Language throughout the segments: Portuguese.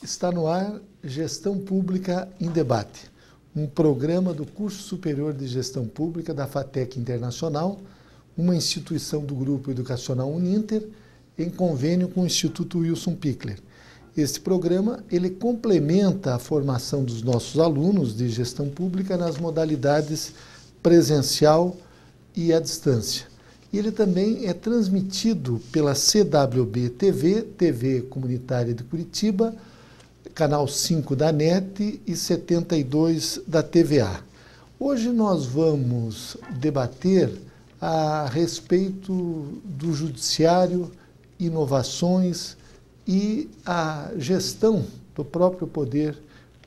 Está no ar Gestão Pública em Debate, um programa do Curso Superior de Gestão Pública da FATEC Internacional, uma instituição do Grupo Educacional Uninter, em convênio com o Instituto Wilson Pickler. Este programa ele complementa a formação dos nossos alunos de gestão pública nas modalidades presencial e à distância. E ele também é transmitido pela CWB TV, TV Comunitária de Curitiba, canal 5 da NET e 72 da TVA. Hoje nós vamos debater a respeito do judiciário, inovações e a gestão do próprio Poder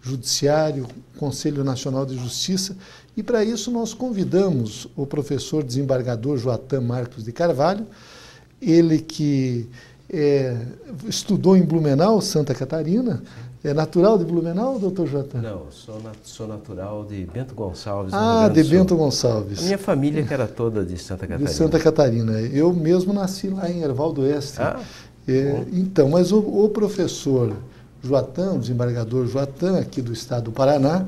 Judiciário, Conselho Nacional de Justiça. E para isso nós convidamos o professor desembargador Joatan Marcos de Carvalho, ele que estudou em Blumenau, Santa Catarina. É natural de Blumenau, doutor Joatan? Não, sou natural de Bento Gonçalves. De Bento Gonçalves. A minha família que era toda de Santa Catarina. De Santa Catarina. Eu mesmo nasci lá em Erval do Oeste. Então, mas o professor Joatan, o desembargador Joatan, aqui do estado do Paraná,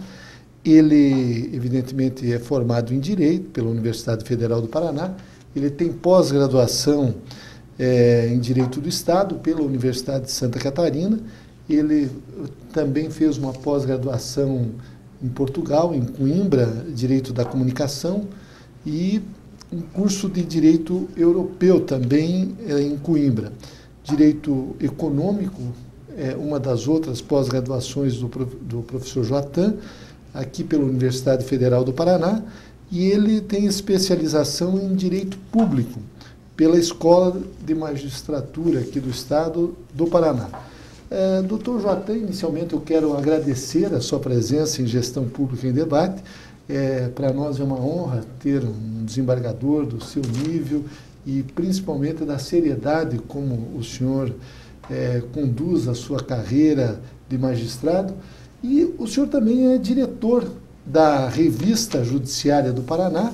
ele evidentemente é formado em Direito pela Universidade Federal do Paraná, ele tem pós-graduação em Direito do Estado pela Universidade de Santa Catarina. Ele também fez uma pós-graduação em Portugal, em Coimbra, Direito da Comunicação, e um curso de Direito Europeu também em Coimbra. Direito Econômico é uma das outras pós-graduações do professor Joatan, aqui pela Universidade Federal do Paraná, e ele tem especialização em Direito Público pela Escola de Magistratura aqui do Estado do Paraná. Doutor Joatan, inicialmente eu quero agradecer a sua presença em Gestão Pública em Debate. Para nós é uma honra ter um desembargador do seu nível e principalmente da seriedade como o senhor conduz a sua carreira de magistrado. E o senhor também é diretor da Revista Judiciária do Paraná,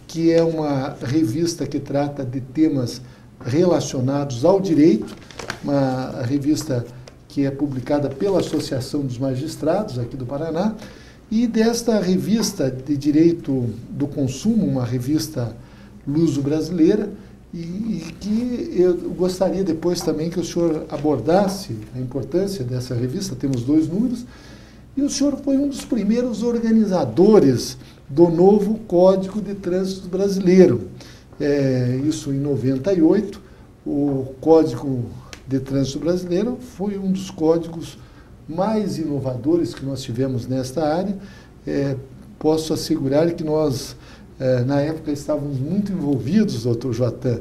que é uma revista que trata de temas relacionados ao direito, uma revista que é publicada pela Associação dos Magistrados aqui do Paraná, e desta revista de Direito do Consumo, uma revista luso-brasileira, e que eu gostaria depois também que o senhor abordasse a importância dessa revista. Temos 2 números, e o senhor foi um dos primeiros organizadores do novo Código de Trânsito Brasileiro. Isso em 98, o Código de Trânsito Brasileiro foi um dos códigos mais inovadores que nós tivemos nesta área. Posso assegurar que nós, na época, estávamos muito envolvidos, doutor Joatan,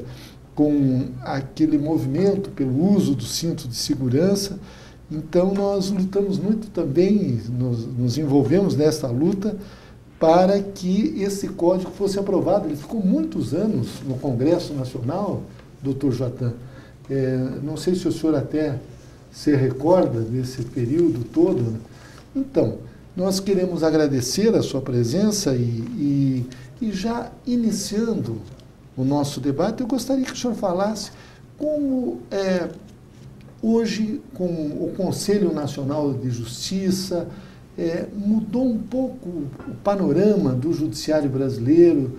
com aquele movimento pelo uso do cinto de segurança. Então, nós lutamos muito também, nos envolvemos nesta luta para que esse código fosse aprovado. Ele ficou muitos anos no Congresso Nacional, doutor Joatan. Não sei se o senhor até se recorda desse período todo, né? Então, nós queremos agradecer a sua presença e já iniciando o nosso debate, eu gostaria que o senhor falasse como hoje, com o Conselho Nacional de Justiça, mudou um pouco o panorama do judiciário brasileiro,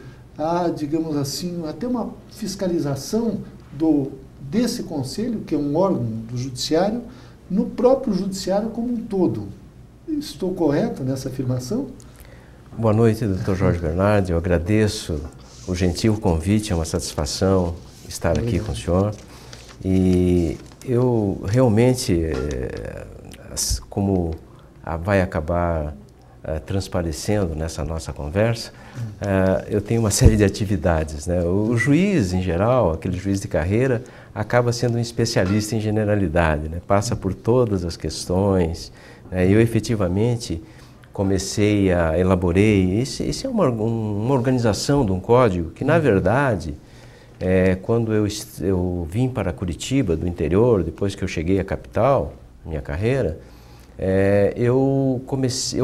digamos assim, até uma fiscalização desse conselho, que é um órgão do judiciário, no próprio judiciário como um todo. Estou correto nessa afirmação? Boa noite, doutor Jorge Bernardi. Eu agradeço o gentil convite, é uma satisfação estar aqui com o senhor. E eu realmente, como vai acabar transparecendo nessa nossa conversa, eu tenho uma série de atividades, né? O juiz, em geral, aquele juiz de carreira, acaba sendo um especialista em generalidade, né? Passa por todas as questões. Eu efetivamente elaborei, isso é uma organização de um código que, na verdade, quando eu vim para Curitiba, do interior, depois que eu cheguei à capital, minha carreira, eu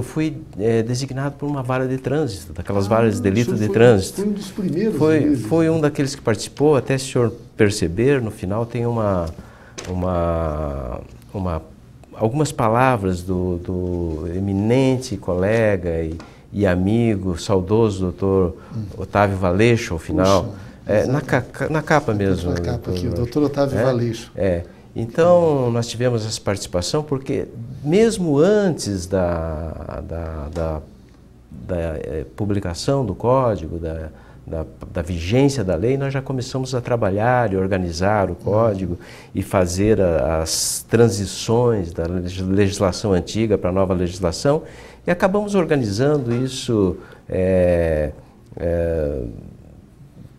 fui designado por uma vara de trânsito, daquelas varas de delito de trânsito. Foi um dos primeiros. Foi um daqueles que participou, até se o senhor perceber, no final tem uma algumas palavras do eminente colega e amigo, saudoso doutor Otávio Valeixo, ao final. Na capa mesmo. Na capa aqui, o doutor Otávio Valeixo. Então, nós tivemos essa participação porque, mesmo antes da publicação do código, da vigência da lei, nós já começamos a trabalhar e organizar o código e fazer as transições da legislação antiga para a nova legislação, e acabamos organizando isso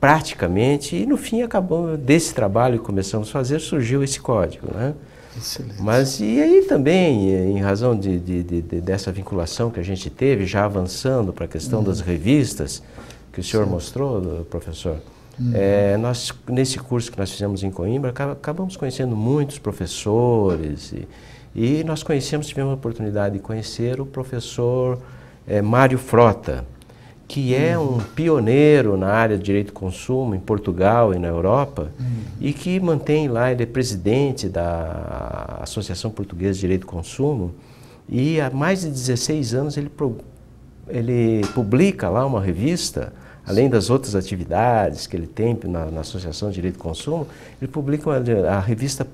praticamente, e no fim acabamos desse trabalho que começamos a fazer, surgiu esse código, né? Excelente. Mas e aí também, em razão dessa vinculação que a gente teve, já avançando para a questão das revistas, que o senhor mostrou, professor, nós, nesse curso que nós fizemos em Coimbra, acabamos conhecendo muitos professores e nós tivemos a oportunidade de conhecer o professor Mário Frota, que é um pioneiro na área de direito do consumo em Portugal e na Europa, e que mantém lá, ele é presidente da Associação Portuguesa de Direito do Consumo, e há mais de 16 anos ele publica lá uma revista, além das outras atividades que ele tem na Associação de Direito do Consumo, ele publica a revista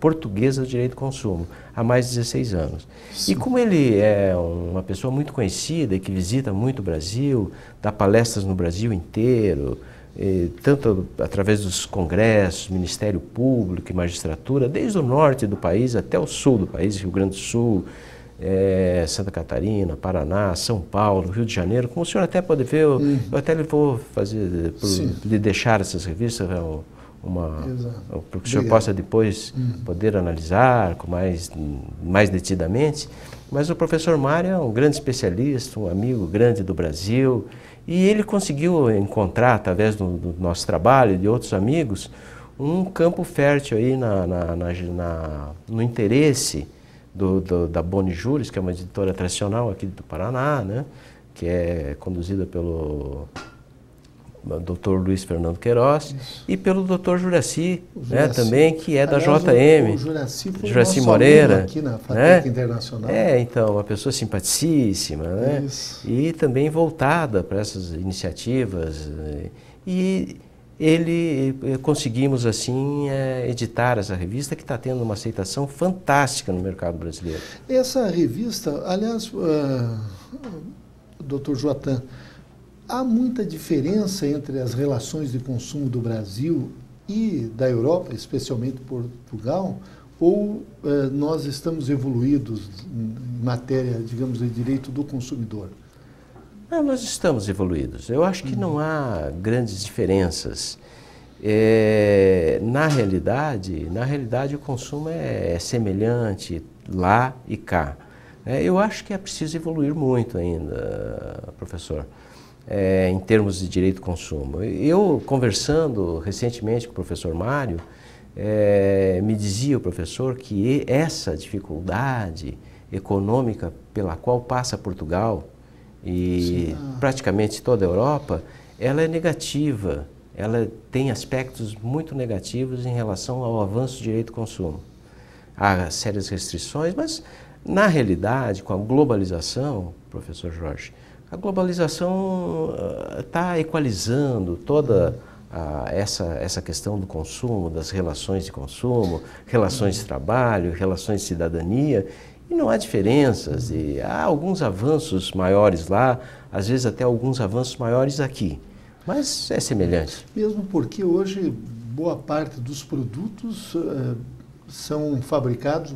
Portuguesa de Direito do Consumo, há mais de 16 anos. Sim. E como ele é uma pessoa muito conhecida e que visita muito o Brasil, dá palestras no Brasil inteiro, tanto através dos congressos, Ministério Público e magistratura, desde o norte do país até o sul do país, Rio Grande do Sul, Santa Catarina, Paraná, São Paulo, Rio de Janeiro, como o senhor até pode ver, eu até vou fazer, lhe deixar essas revistas, para que o senhor possa depois poder analisar com mais detidamente. Mas o professor Mário é um grande especialista, um amigo grande do Brasil, e ele conseguiu encontrar, através do nosso trabalho e de outros amigos, um campo fértil aí no interesse da Boni Juris, que é uma editora tradicional aqui do Paraná, né, que é conduzida pelo Dr. Luiz Fernando Queiroz e pelo Dr. Juraci, né, também, que é da JM. O Juraci foi Juraci nosso Moreira, aluno aqui na FATEC Internacional. Então, uma pessoa simpaticíssima, né, e também voltada para essas iniciativas. E conseguimos, assim, editar essa revista, que está tendo uma aceitação fantástica no mercado brasileiro. Essa revista, aliás, Dr. Joatan, há muita diferença entre as relações de consumo do Brasil e da Europa, especialmente Portugal, ou nós estamos evoluídos em matéria, digamos, de direito do consumidor? Nós estamos evoluídos. Eu acho que não há grandes diferenças. Na realidade, o consumo é semelhante lá e cá. Eu acho que é preciso evoluir muito ainda, professor, em termos de direito do consumo. Eu, conversando recentemente com o professor Mário, me dizia o professor que essa dificuldade econômica pela qual passa Portugal e praticamente toda a Europa, ela é negativa, ela tem aspectos muito negativos em relação ao avanço do direito do consumo. Há sérias restrições, mas na realidade, com a globalização, professor Jorge, a globalização está equalizando toda essa questão do consumo, das relações de consumo, relações de trabalho, relações de cidadania. E não há diferenças, e há alguns avanços maiores lá, às vezes até alguns avanços maiores aqui, mas é semelhante. Mesmo porque hoje boa parte dos produtos são fabricados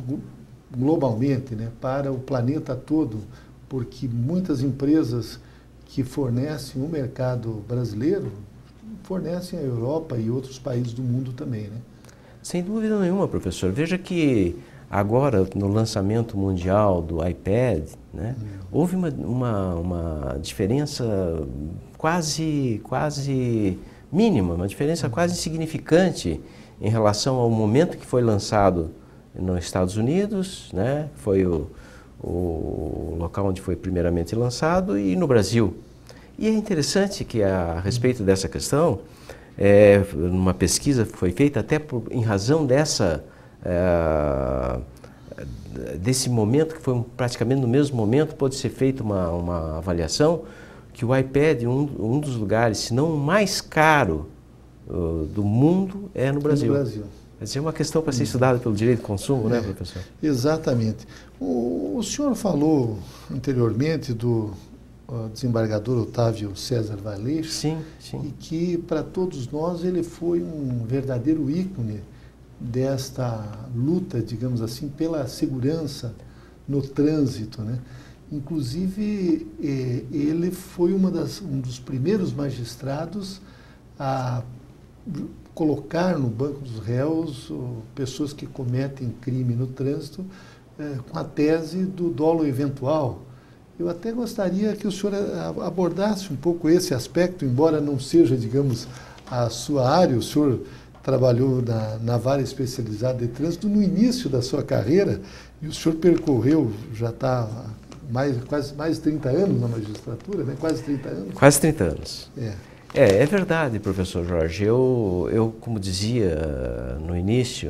globalmente, né, para o planeta todo, porque muitas empresas que fornecem o mercado brasileiro fornecem a Europa e outros países do mundo também, né? Sem dúvida nenhuma, professor. Veja que agora, no lançamento mundial do iPad, né, houve uma diferença quase mínima, uma diferença quase insignificante em relação ao momento que foi lançado nos Estados Unidos, né, foi o local onde foi primeiramente lançado, e no Brasil. E é interessante que, a respeito dessa questão, uma pesquisa foi feita até em razão desse momento, que foi praticamente no mesmo momento, pode ser feita uma avaliação que o iPad, um dos lugares, se não o mais caro do mundo, é no Brasil. Quer dizer, é uma questão para ser estudada pelo direito de consumo, né, professor? Exatamente. O senhor falou anteriormente do desembargador Otávio César Valeixo, sim, sim. E que, para todos nós, ele foi um verdadeiro ícone desta luta, digamos assim, pela segurança no trânsito, né? Inclusive, ele foi um dos primeiros magistrados a colocar no banco dos réus pessoas que cometem crime no trânsito com a tese do dolo eventual. Eu até gostaria que o senhor abordasse um pouco esse aspecto, embora não seja, digamos, a sua área. O senhor trabalhou na vara especializada de trânsito no início da sua carreira e o senhor percorreu, já está quase mais de 30 anos na magistratura, né? Quase 30 anos. Quase 30 anos. É verdade, professor Jorge. Eu, como dizia no início,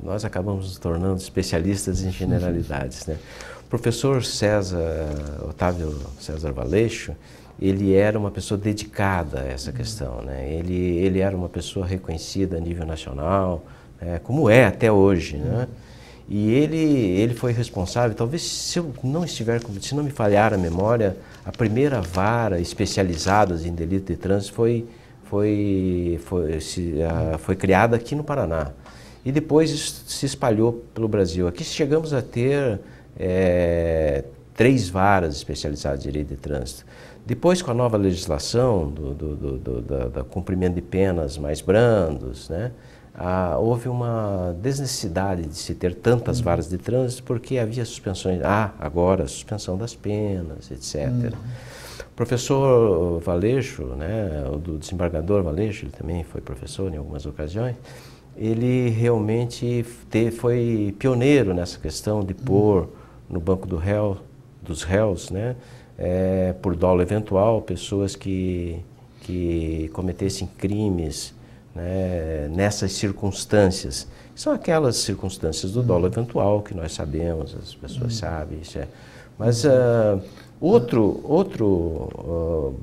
nós acabamos nos tornando especialistas em generalidades, né? O professor Otávio César Valeixo, ele era uma pessoa dedicada a essa questão, né? Ele era uma pessoa reconhecida a nível nacional, como é até hoje, né? E ele foi responsável, talvez se não me falhar a memória, a primeira vara especializada em delito de trânsito foi criada aqui no Paraná. E depois isso se espalhou pelo Brasil. Aqui chegamos a ter 3 varas especializadas em direito de trânsito. Depois, com a nova legislação do cumprimento de penas mais brandos, né? Houve uma desnecessidade de se ter tantas varas de trânsito porque havia suspensões, agora suspensão das penas, etc. O professor Valeixo, né, o desembargador Valeixo, ele também foi professor em algumas ocasiões, ele realmente foi pioneiro nessa questão de pôr no banco dos réus, né, por dolo eventual, pessoas que cometessem crimes, né, nessas circunstâncias. São aquelas circunstâncias do dolo eventual que nós sabemos, as pessoas sabem. Mas outro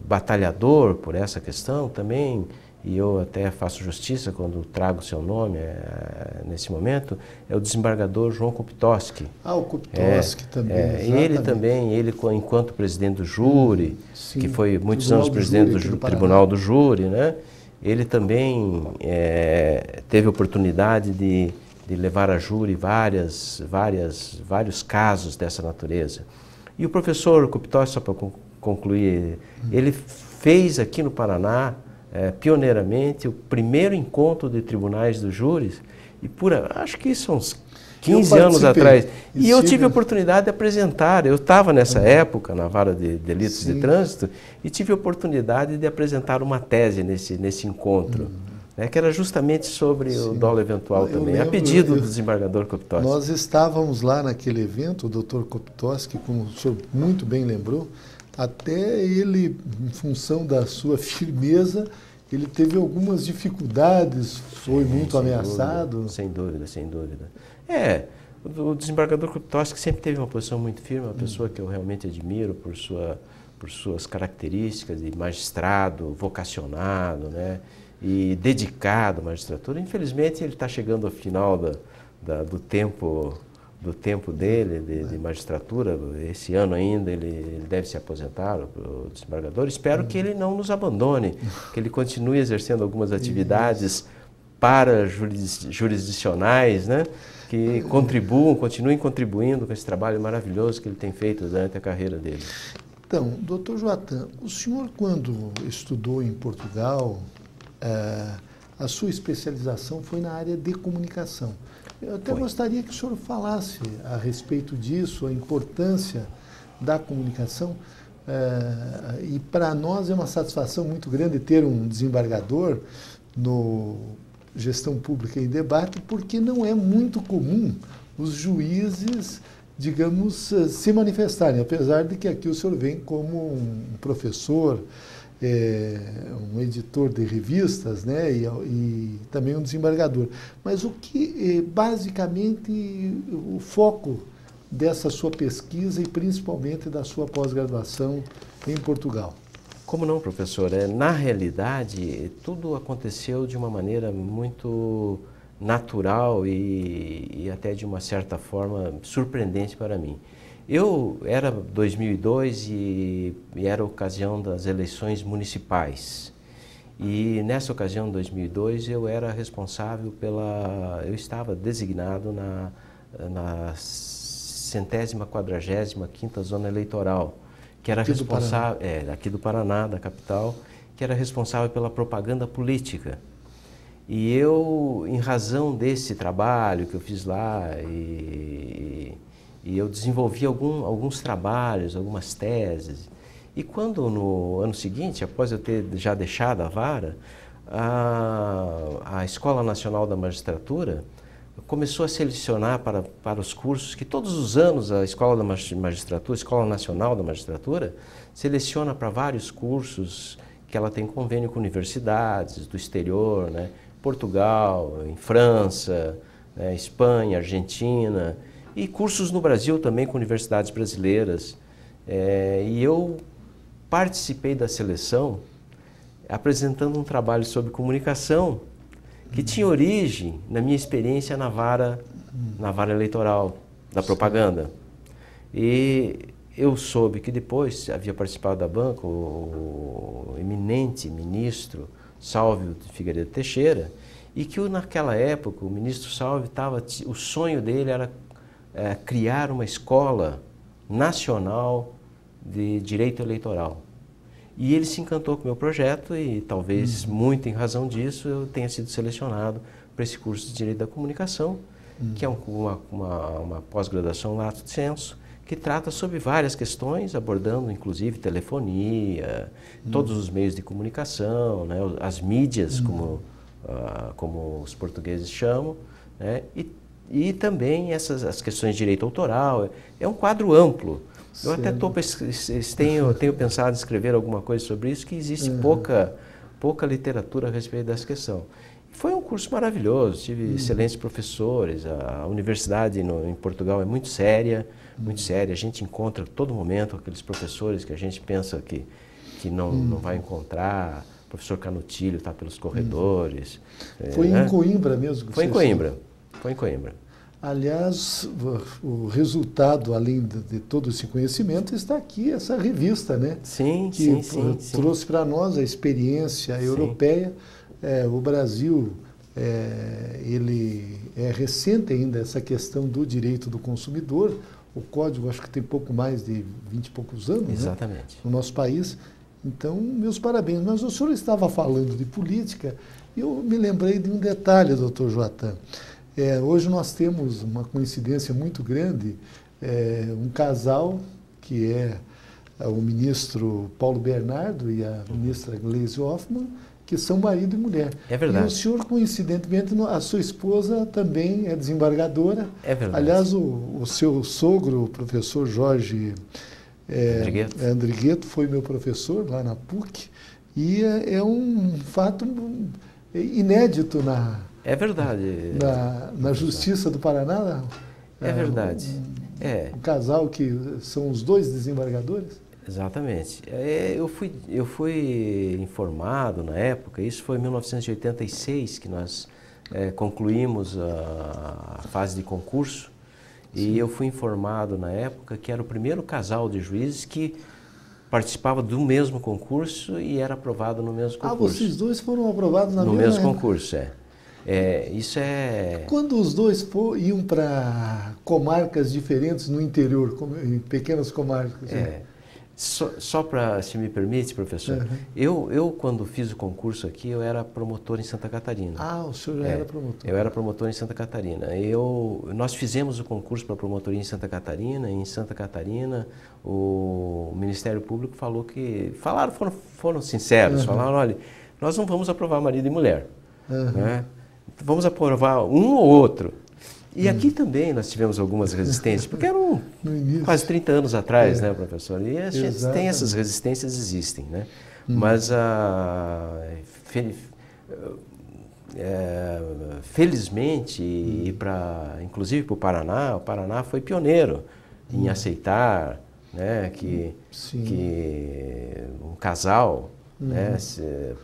batalhador por essa questão também, e eu até faço justiça quando trago seu nome nesse momento, é o desembargador João Koptoski. O Koptoski também. Ele também, enquanto presidente do júri, que foi muitos anos presidente do Tribunal do Júri, né? Ele também teve oportunidade de levar a júri vários casos dessa natureza. E o professor Koptoski, só para concluir, ele fez aqui no Paraná, pioneiramente, o primeiro encontro de tribunais dos júris, e acho que isso uns 15 anos atrás. E eu tive a oportunidade de apresentar, eu estava nessa época na vara de delitos de trânsito e tive a oportunidade de apresentar uma tese nesse encontro, né, que era justamente sobre o dolo eventual também, a pedido do desembargador Koptoski. Nós estávamos lá naquele evento, o doutor Koptoski, como o senhor muito bem lembrou, até ele, em função da sua firmeza, ele teve algumas dificuldades, foi muito ameaçado. Sem dúvida, sem dúvida. O desembargador Koptoski sempre teve uma posição muito firme, uma pessoa que eu realmente admiro por suas características de magistrado, vocacionado, né, e dedicado à magistratura. Infelizmente, ele está chegando ao final do tempo dele de magistratura. Esse ano ainda ele deve se aposentar, o desembargador. Espero que ele não nos abandone, que ele continue exercendo algumas atividades jurisdicionais, né, que continuem contribuindo com esse trabalho maravilhoso que ele tem feito durante a carreira dele. Então, doutor Joatan, o senhor, quando estudou em Portugal, a sua especialização foi na área de comunicação. Eu até gostaria que o senhor falasse a respeito disso, a importância da comunicação. E para nós é uma satisfação muito grande ter um desembargador no Gestão Pública em Debate, porque não é muito comum os juízes, digamos, se manifestarem, apesar de que aqui o senhor vem como um professor, um editor de revistas, né, e também um desembargador. Mas o que, basicamente, o foco dessa sua pesquisa e principalmente da sua pós-graduação em Portugal? Como não, professor? Na realidade, tudo aconteceu de uma maneira muito natural e até de uma certa forma surpreendente para mim. Era 2002 e era a ocasião das eleições municipais. E nessa ocasião, em 2002, eu era responsável eu estava designado na 145ª Zona Eleitoral, que era responsável, aqui do Paraná, da capital, que era responsável pela propaganda política. E eu, em razão desse trabalho que eu fiz lá, e eu desenvolvi alguns trabalhos, algumas teses. E quando no ano seguinte, após eu ter já deixado a vara, a Escola Nacional da Magistratura começou a selecionar para os cursos que todos os anos a Escola da Magistratura, a Escola Nacional da Magistratura, seleciona para vários cursos que ela tem convênio com universidades do exterior, né? Portugal, em França, né? Espanha, Argentina, e cursos no Brasil também com universidades brasileiras. E eu participei da seleção apresentando um trabalho sobre comunicação que tinha origem na minha experiência na vara eleitoral, da propaganda. E eu soube que depois havia participado da banca o eminente ministro Sálvio de Figueiredo Teixeira, e que naquela época o ministro Sálvio o sonho dele era criar uma escola nacional de direito eleitoral. E ele se encantou com o meu projeto e talvez muito em razão disso eu tenha sido selecionado para esse curso de Direito da Comunicação, que é uma pós-graduação lato sensu, que trata sobre várias questões, abordando inclusive telefonia, todos os meios de comunicação, né, as mídias, como os portugueses chamam, né, e também as questões de direito autoral. É um quadro amplo. Eu até tenho pensado em escrever alguma coisa sobre isso, que existe pouca literatura a respeito dessa questão. Foi um curso maravilhoso, tive excelentes professores, a universidade em Portugal é muito séria, a gente encontra a todo momento aqueles professores que a gente pensa que não vai encontrar. O professor Canutilho está pelos corredores. Foi em Coimbra mesmo? Foi em Coimbra. Aliás, o resultado, além de todo esse conhecimento, está aqui, essa revista, né? Sim. Trouxe para nós a experiência europeia. O Brasil, ele é recente ainda, essa questão do direito do consumidor. O Código, acho que tem pouco mais de 20 e poucos anos, exatamente, né? No nosso país. Então, meus parabéns. Mas o senhor estava falando de política e eu me lembrei de um detalhe, doutor Joatan. Hoje nós temos uma coincidência muito grande, um casal que é o ministro Paulo Bernardo e a ministra Gleisi Hoffmann, que são marido e mulher. É verdade. E o senhor, coincidentemente, a sua esposa também é desembargadora. É verdade. Aliás, o seu sogro, o professor Jorge Andrigueto, foi meu professor lá na PUC, e é um fato inédito É verdade. Na Justiça do Paraná. É verdade. Um casal que são os dois desembargadores? Exatamente. Eu fui informado na época, isso foi em 1986 que nós concluímos a fase de concurso. Sim. E eu fui informado na época que era o primeiro casal de juízes que participava do mesmo concurso e era aprovado no mesmo concurso. Ah, vocês dois foram aprovados no mesmo concurso, isso é... Quando os dois iam para comarcas diferentes no interior, em pequenas comarcas. Só para, se me permite, professor, eu quando fiz o concurso aqui, eu era promotor em Santa Catarina. Ah, o senhor já era promotor. Eu era promotor em Santa Catarina. Nós fizemos o concurso para promotoria em Santa Catarina. Em Santa Catarina, o Ministério Público foram sinceros, falaram, olha, nós não vamos aprovar marido e mulher, né? Vamos aprovar um ou outro. E aqui também nós tivemos algumas resistências, porque eram quase 30 anos atrás, né, professor? E a gente tem essas resistências, existem, né? Mas, felizmente, inclusive para o Paraná foi pioneiro em aceitar, né, que um casal, né,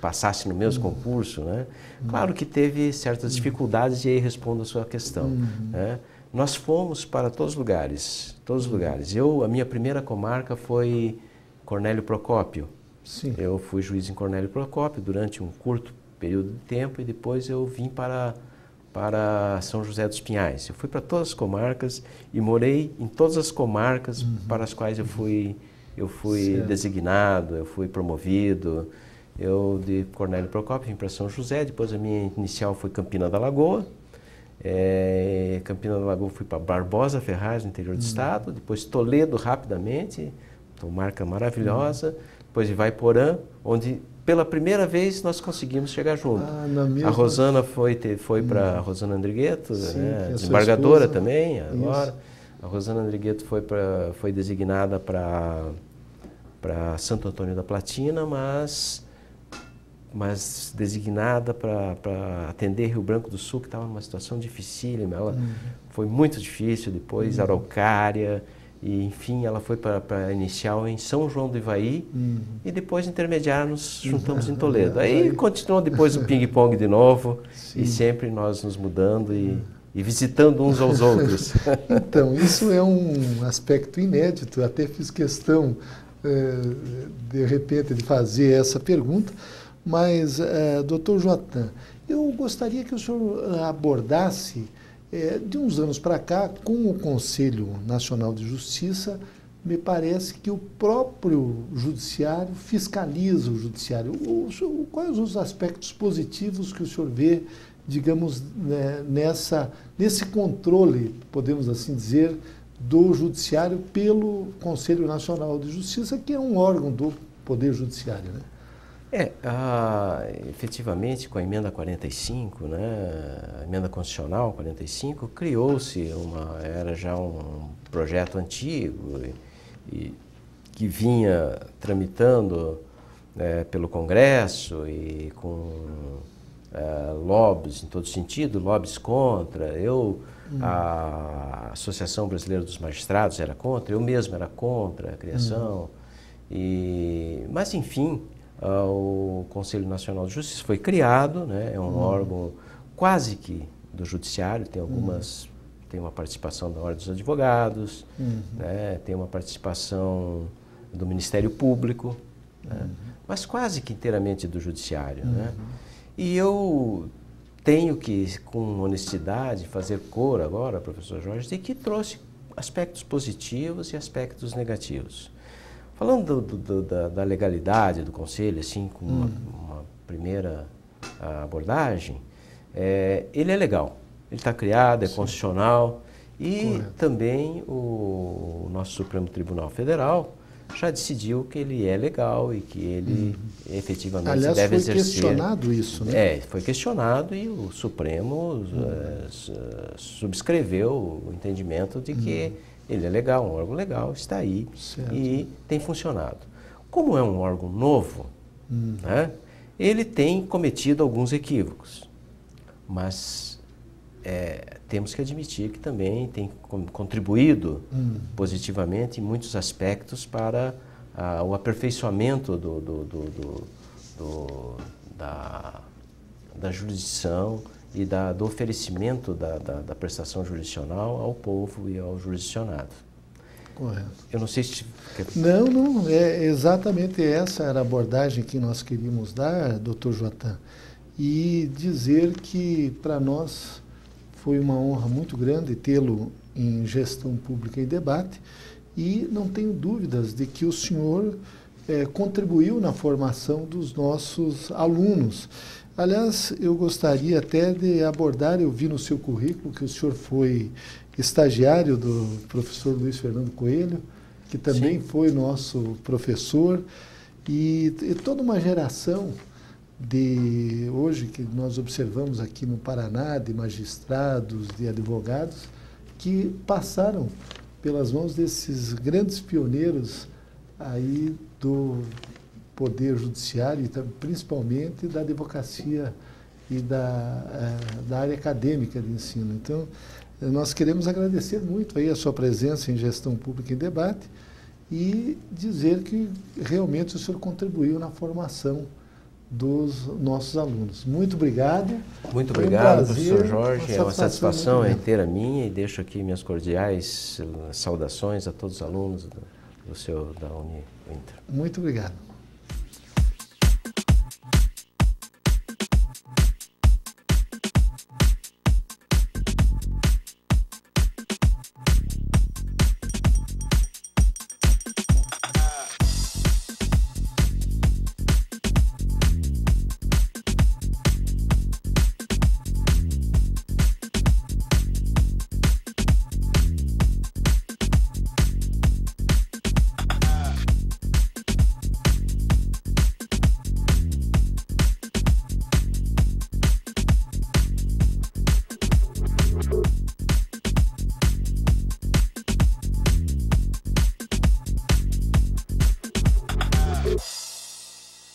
passasse no mesmo concurso, né? Claro que teve certas dificuldades e aí respondo a sua questão, né? Nós fomos para todos os lugares, todos os lugares. A minha primeira comarca foi Cornélio Procópio. Sim. Eu fui juiz em Cornélio Procópio durante um curto período de tempo e depois eu vim para São José dos Pinhais. Eu fui para todas as comarcas e morei em todas as comarcas para as quais eu fui designado, eu fui promovido. Eu de Cornélio Procópio vim para São José, depois a minha inicial foi Campina da Lagoa. Campina da Lagoa fui para Barbosa Ferraz, no interior do estado, depois Toledo rapidamente, comarca maravilhosa, depois Ivaiporã, onde pela primeira vez nós conseguimos chegar junto. A Rosana foi para Rosana Andrigueto, né, desembargadora também, agora. A Rosana Andrigueto foi designada para Santo Antônio da Platina, mas designada para atender Rio Branco do Sul, que estava numa situação dificílima. Ela foi muito difícil, depois Araucária, e enfim, ela foi para a inicial em São João do Ivaí, e depois intermediária nos juntamos em Toledo. Aí continuou depois o ping-pong de novo, e sempre nós nos mudando e visitando uns aos outros. Então, isso é um aspecto inédito, até fiz questão, de repente, de fazer essa pergunta. Mas, doutor Joatan, eu gostaria que o senhor abordasse, de uns anos para cá, com o Conselho Nacional de Justiça, me parece que o próprio judiciário fiscaliza o judiciário. Quais os aspectos positivos que o senhor vê, digamos, nesse controle, podemos assim dizer, do judiciário pelo Conselho Nacional de Justiça, que é um órgão do Poder Judiciário, né? Efetivamente, com a emenda 45, né, a emenda constitucional 45, criou-se era já um projeto antigo e que vinha tramitando pelo Congresso e com lobbies em todo sentido, lobbies contra. A Associação Brasileira dos Magistrados era contra, eu mesmo era contra a criação. Mas, enfim, o Conselho Nacional de Justiça foi criado, né? É um órgão quase que do judiciário, tem uma participação da Ordem dos Advogados, né? Tem uma participação do Ministério Público, né? Mas quase que inteiramente do judiciário, né? E eu tenho que, com honestidade, fazer cor agora, professor Jorge, de que trouxe aspectos positivos e aspectos negativos. Falando da legalidade do Conselho, assim, com uma primeira abordagem, ele é legal, ele está criado, é constitucional e também o nosso Supremo Tribunal Federal já decidiu que ele é legal e que ele efetivamente deve exercer. Aliás, foi questionado isso, né? Foi questionado e o Supremo subscreveu o entendimento de que ele é legal, um órgão legal, está aí e tem funcionado. Como é um órgão novo, né, ele tem cometido alguns equívocos, mas temos que admitir que também tem contribuído positivamente em muitos aspectos para o aperfeiçoamento da jurisdição e do oferecimento da prestação jurisdicional ao povo e ao jurisdicionado. Correto. Eu não sei se... Não, exatamente essa era a abordagem que nós queríamos dar, doutor Joatan, e dizer que para nós foi uma honra muito grande tê-lo em Gestão Pública e Debate, e não tenho dúvidas de que o senhor contribuiu na formação dos nossos alunos. Aliás, eu gostaria até de abordar, eu vi no seu currículo que o senhor foi estagiário do professor Luiz Fernando Coelho, que também foi nosso professor, e toda uma geração de hoje que nós observamos aqui no Paraná, de magistrados, de advogados, que passaram pelas mãos desses grandes pioneiros aí do Poder Judiciário, e principalmente da advocacia e da área acadêmica de ensino. Então, nós queremos agradecer muito aí a sua presença em Gestão Pública em Debate e dizer que realmente o senhor contribuiu na formação dos nossos alunos. Muito obrigado. Muito obrigado, professor Jorge. É uma satisfação inteira minha e deixo aqui minhas cordiais saudações a todos os alunos da Uni-Inter. Muito obrigado.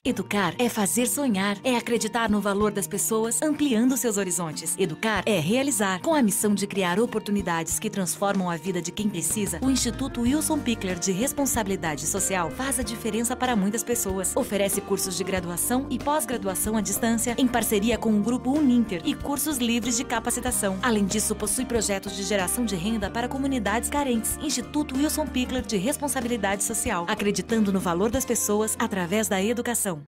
Educar é fazer sonhar, é acreditar no valor das pessoas, ampliando seus horizontes. Educar é realizar. Com a missão de criar oportunidades que transformam a vida de quem precisa, o Instituto Wilson Pickler de Responsabilidade Social faz a diferença para muitas pessoas. Oferece cursos de graduação e pós-graduação à distância, em parceria com o Grupo Uninter e cursos livres de capacitação. Além disso, possui projetos de geração de renda para comunidades carentes. Instituto Wilson Pickler de Responsabilidade Social, acreditando no valor das pessoas através da educação.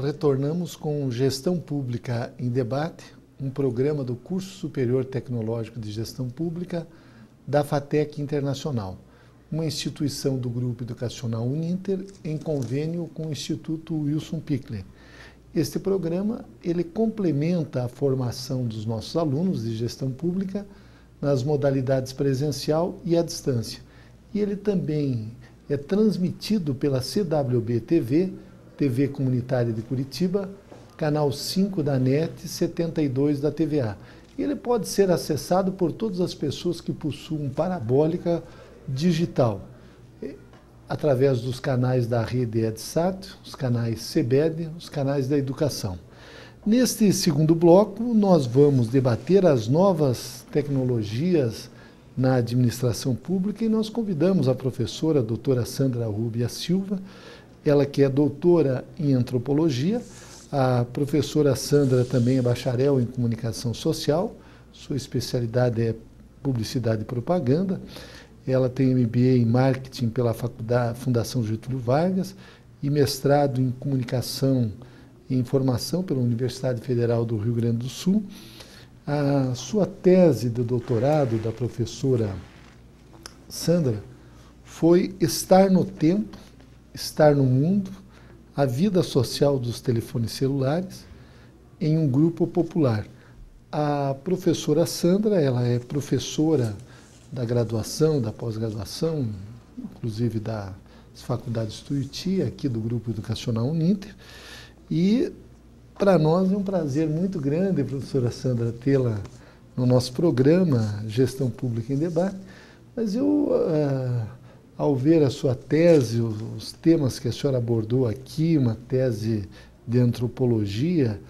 Retornamos com Gestão Pública em Debate, um programa do Curso Superior Tecnológico de Gestão Pública da FATEC Internacional, uma instituição do Grupo Educacional Uninter em convênio com o Instituto Wilson Pickler. Este programa ele complementa a formação dos nossos alunos de Gestão Pública nas modalidades presencial e à distância. E ele também é transmitido pela CWB-TV, TV Comunitária de Curitiba, canal 5 da NET, 72 da TVA. Ele pode ser acessado por todas as pessoas que possuem parabólica digital, através dos canais da rede EdSat, os canais CBED, os canais da educação. Neste segundo bloco, nós vamos debater as novas tecnologias na administração pública e nós convidamos a professora a doutora Sandra Rubia Silva, ela que é doutora em antropologia. A professora Sandra também é bacharel em comunicação social, sua especialidade é publicidade e propaganda. Ela tem MBA em marketing pela Fundação Getúlio Vargas e mestrado em comunicação e informação pela Universidade Federal do Rio Grande do Sul. A sua tese de doutorado da professora Sandra foi Estar no Tempo, Estar no Mundo, a vida social dos telefones celulares em um grupo popular. A professora Sandra, ela é professora da graduação, da pós-graduação, inclusive das faculdades Tuiuti, aqui do Grupo Educacional Uninter. E para nós é um prazer muito grande, professora Sandra, tê-la no nosso programa Gestão Pública em Debate. Mas eu, ao ver a sua tese, os temas que a senhora abordou aqui, uma tese de antropologia,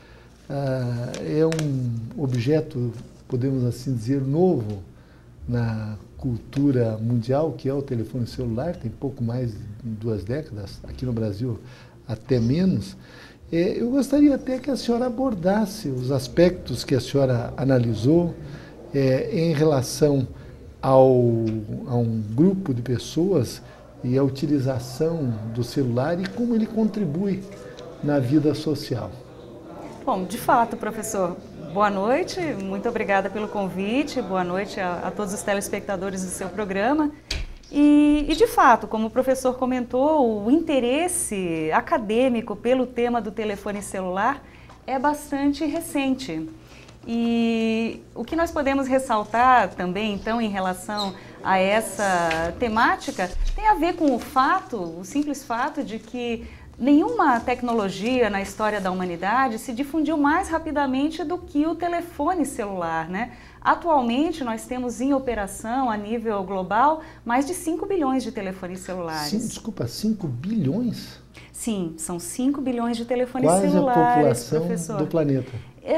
é um objeto, podemos assim dizer, novo na cultura mundial, que é o telefone celular, tem pouco mais de 2 décadas, aqui no Brasil até menos. Eu gostaria até que a senhora abordasse os aspectos que a senhora analisou em relação a um grupo de pessoas e a utilização do celular e como ele contribui na vida social. Bom, de fato, professor, Boa noite, muito obrigada pelo convite, boa noite a todos os telespectadores do seu programa. E de fato, como o professor comentou, o interesse acadêmico pelo tema do telefone celular é bastante recente. E o que nós podemos ressaltar também, então, em relação a essa temática, tem a ver com o simples fato de que nenhuma tecnologia na história da humanidade se difundiu mais rapidamente do que o telefone celular, né? Atualmente, nós temos em operação, a nível global, mais de 5 bilhões de telefones celulares. Desculpa, 5 bilhões? Sim, são 5 bilhões de telefones Quase celulares, a população professor. Do planeta.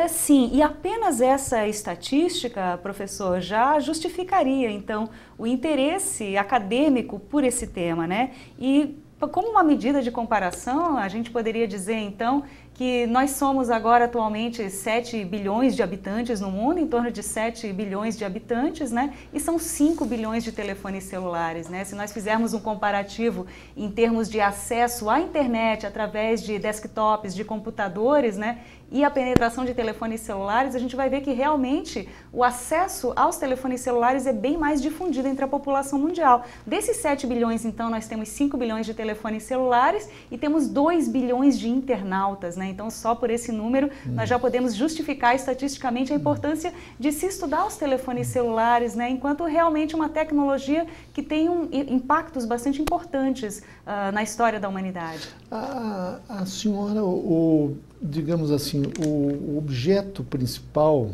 Sim, e apenas essa estatística, professor, já justificaria, então, o interesse acadêmico por esse tema, né? E como uma medida de comparação, a gente poderia dizer, então, que nós somos agora atualmente 7 bilhões de habitantes no mundo, em torno de 7 bilhões de habitantes, né? E são 5 bilhões de telefones celulares, né? Se nós fizermos um comparativo em termos de acesso à internet através de desktops, de computadores, né? E a penetração de telefones celulares, a gente vai ver que realmente o acesso aos telefones celulares é bem mais difundido entre a população mundial. Desses 7 bilhões, então, nós temos 5 bilhões de telefones celulares e temos 2 bilhões de internautas, né? Então, só por esse número, nós já podemos justificar estatisticamente a importância de se estudar os telefones celulares, né? Enquanto realmente uma tecnologia que tem impactos bastante importantes na história da humanidade. A senhora, digamos assim, o objeto principal,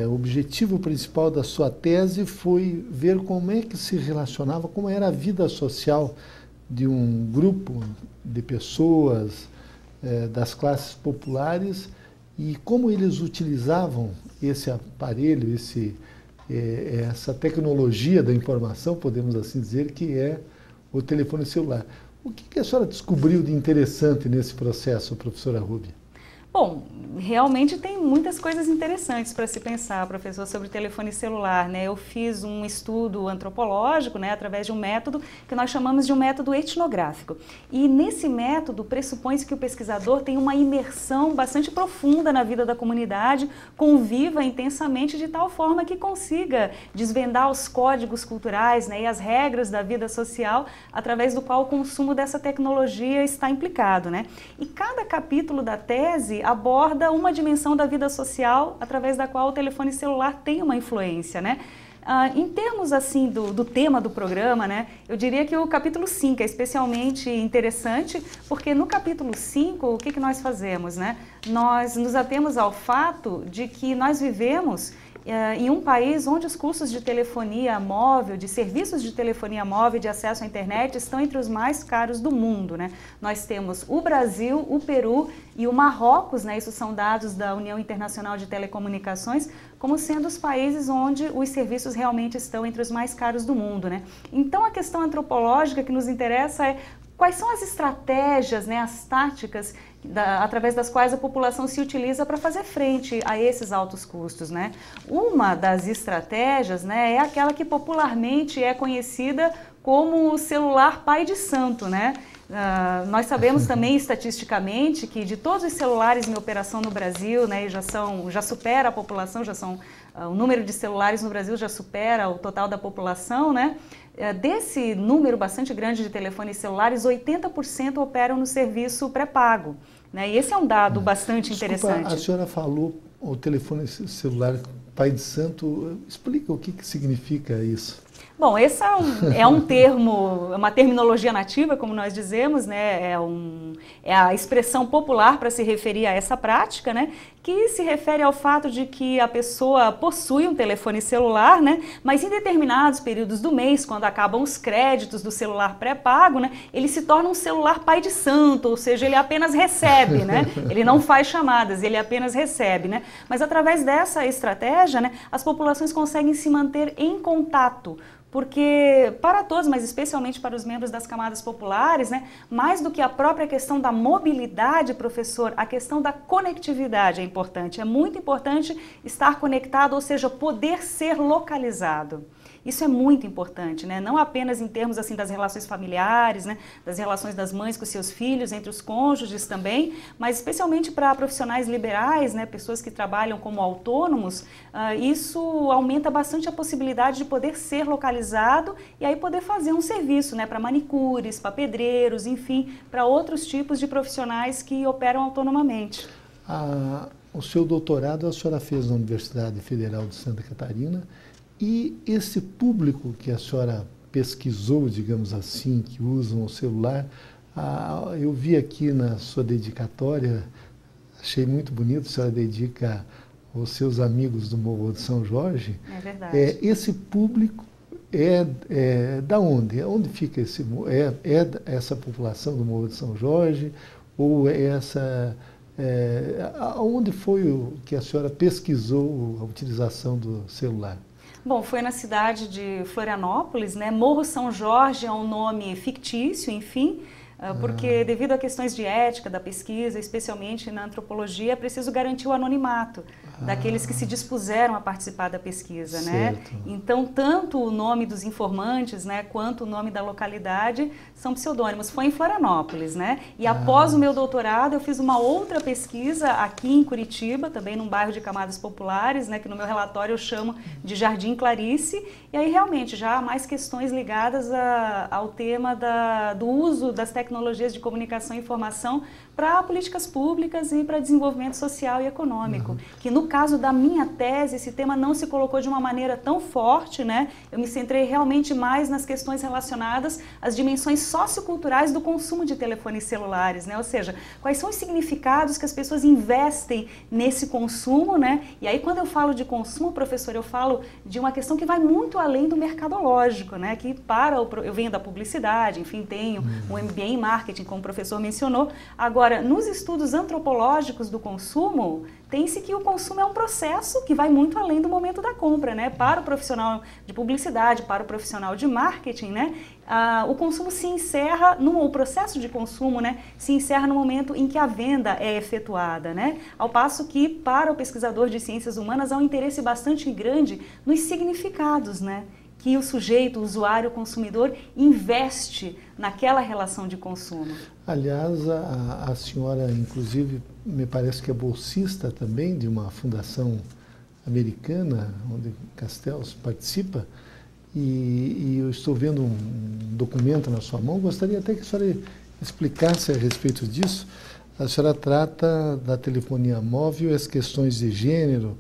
o objetivo principal da sua tese foi ver como é que se relacionava, como era a vida social de um grupo de pessoas das classes populares e como eles utilizavam esse aparelho, essa tecnologia da informação, podemos assim dizer, que é o telefone celular. O que a senhora descobriu de interessante nesse processo, professora Ruby? Bom, realmente tem muitas coisas interessantes para se pensar, professor, sobre telefone celular, né? Eu fiz um estudo antropológico, né, através de um método que nós chamamos de um método etnográfico. E nesse método pressupõe-se que o pesquisador tem uma imersão bastante profunda na vida da comunidade, conviva intensamente de tal forma que consiga desvendar os códigos culturais, né, e as regras da vida social através do qual o consumo dessa tecnologia está implicado, né? E cada capítulo da tese aborda uma dimensão da vida social através da qual o telefone celular tem uma influência, né? Em termos assim do tema do programa, né, eu diria que o capítulo 5 é especialmente interessante, porque no capítulo 5, o que nós fazemos, né? Nós nos atemos ao fato de que nós vivemos em um país onde os custos de telefonia móvel, de serviços de telefonia móvel, de acesso à internet, estão entre os mais caros do mundo, né? Nós temos o Brasil, o Peru e o Marrocos, né? Isso são dados da União Internacional de Telecomunicações, como sendo os países onde os serviços realmente estão entre os mais caros do mundo, né? Então, a questão antropológica que nos interessa é quais são as estratégias, né, as táticas através das quais a população se utiliza para fazer frente a esses altos custos, né? Uma das estratégias, né, é aquela que popularmente é conhecida como o celular pai de santo, né? Nós sabemos também estatisticamente que de todos os celulares em operação no Brasil, né, já supera a população, o número de celulares no Brasil já supera o total da população, né? Desse número bastante grande de telefones celulares, 80% operam no serviço pré-pago, né? E esse é um dado bastante interessante. A senhora falou o telefone celular pai de santo, explica o que significa isso. Bom, esse é um termo, uma terminologia nativa, como nós dizemos, né? É a expressão popular para se referir a essa prática, né? Que se refere ao fato de que a pessoa possui um telefone celular, né? Mas em determinados períodos do mês, quando acabam os créditos do celular pré-pago, né? Ele se torna um celular pai de santo, ou seja, ele apenas recebe, né? Ele não faz chamadas, ele apenas recebe, né? Mas através dessa estratégia, né, as populações conseguem se manter em contato. Porque para todos, mas especialmente para os membros das camadas populares, né, mais do que a própria questão da mobilidade, professor, a questão da conectividade é importante. É muito importante estar conectado, ou seja, poder ser localizado. Isso é muito importante, né? Não apenas em termos assim das relações familiares, né? Das relações das mães com seus filhos, entre os cônjuges também, mas especialmente para profissionais liberais, né? Pessoas que trabalham como autônomos, isso aumenta bastante a possibilidade de poder ser localizado e aí poder fazer um serviço, né? Para manicures, para pedreiros, enfim, para outros tipos de profissionais que operam autonomamente. O seu doutorado a senhora fez na Universidade Federal de Santa Catarina, e esse público que a senhora pesquisou, digamos assim, que usam o celular, eu vi aqui na sua dedicatória, achei muito bonito, a senhora dedica aos seus amigos do Morro de São Jorge. É verdade. Esse público da onde? Onde fica esse? Essa população do Morro de São Jorge? Ou onde foi que a senhora pesquisou a utilização do celular? Bom, foi na cidade de Florianópolis, né? Morro São Jorge é um nome fictício, enfim, porque devido a questões de ética da pesquisa, especialmente na antropologia, é preciso garantir o anonimato daqueles que se dispuseram a participar da pesquisa, né? Então, tanto o nome dos informantes, né, quanto o nome da localidade são pseudônimos. Foi em Florianópolis, né? E após o meu doutorado, eu fiz uma outra pesquisa aqui em Curitiba, também num bairro de camadas populares, né, que no meu relatório eu chamo de Jardim Clarice, e aí realmente já há mais questões ligadas ao tema do uso das tecnologias de comunicação e informação para políticas públicas e para desenvolvimento social e econômico. Que no caso da minha tese, esse tema não se colocou de uma maneira tão forte, né? Eu me centrei realmente mais nas questões relacionadas às dimensões socioculturais do consumo de telefones celulares, né? Ou seja, quais são os significados que as pessoas investem nesse consumo, né? E aí quando eu falo de consumo, professor, eu falo de uma questão que vai muito além do mercadológico, né? Que eu venho da publicidade, enfim, tenho um MBA em marketing, como o professor mencionou. Agora, nos estudos antropológicos do consumo, tem-se que o consumo é um processo que vai muito além do momento da compra, né? Para o profissional de publicidade, para o profissional de marketing, né? O consumo se encerra, o processo de consumo, né? Se encerra no momento em que a venda é efetuada, né? Ao passo que, para o pesquisador de ciências humanas, há um interesse bastante grande nos significados, né? Que o sujeito, o usuário, o consumidor investe naquela relação de consumo. Aliás, a senhora, inclusive, me parece que é bolsista também de uma fundação americana, onde Castells participa, e eu estou vendo um documento na sua mão, gostaria até que a senhora explicasse a respeito disso. A senhora trata da telefonia móvel, as questões de gênero,